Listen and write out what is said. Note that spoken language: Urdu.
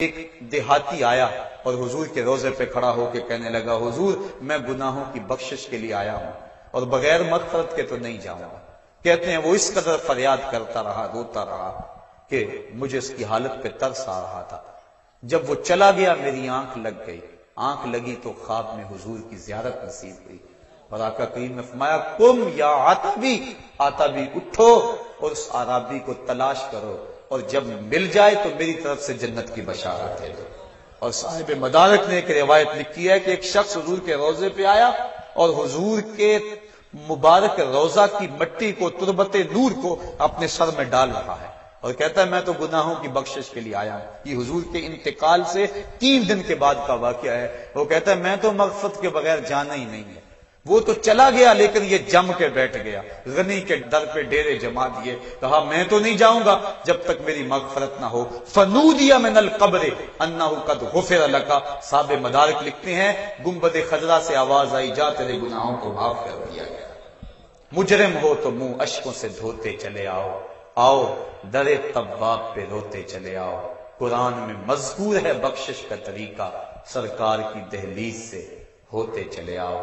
ایک دیہاتی آیا اور حضور کے روضے پہ کھڑا ہو کے کہنے لگا، حضور میں گناہوں کی بخشش کے لیے آیا ہوں اور بغیر مغفرت کے تو نہیں جاؤں گا۔ کہتے ہیں وہ اس قدر فریاد کرتا رہا، روتا رہا کہ مجھے اس کی حالت پہ ترس آ رہا تھا۔ جب وہ چلا گیا میری آنکھ لگ گئی، آنکھ لگی تو خواب میں حضور کی زیارت نصیب ہوئی، اور آقا کریم نے فرمایا، قم یا عتبی، عتبی اٹھو اور اس عرابی کو تلاش کرو، اور جب مل جائے تو میری طرف سے جنت کی بشارت دے دو۔ اور صاحب مدارک نے ایک روایت لکھی ہے کہ ایک شخص حضور کے روضے پہ آیا اور حضور کے مبارک روضہ کی مٹی کو، تربت نور کو اپنے سر میں ڈال رہا ہے اور کہتا ہے میں تو گناہوں کی بخشش کے لیے آیا ہوں۔ یہ حضور کے انتقال سے 3 دن کے بعد کا واقعہ ہے۔ وہ کہتا ہے میں تو مغفرت کے بغیر جانا ہی نہیں ہے۔ وہ تو چلا گیا لیکن یہ جم کے بیٹھ گیا، غنی کے در پہ ڈیرے جما دیے، کہا میں تو نہیں جاؤں گا جب تک میری مغفرت نہ ہو۔ فنودی من القبر انہ قد غفر لک، صاحب مدارک لکھتے ہیں گنبد خضرا سے آواز آئی، جا تیرے گناہوں کو معاف کر دیا گیا۔ مجرم ہو تو منہ اشکوں سے دھوتے چلے آؤ، آؤ در طباب پہ روتے چلے آؤ۔ قرآن میں مذکور ہے بخشش کا طریقہ، سرکار کی دہلیز سے ہوتے چلے آؤ۔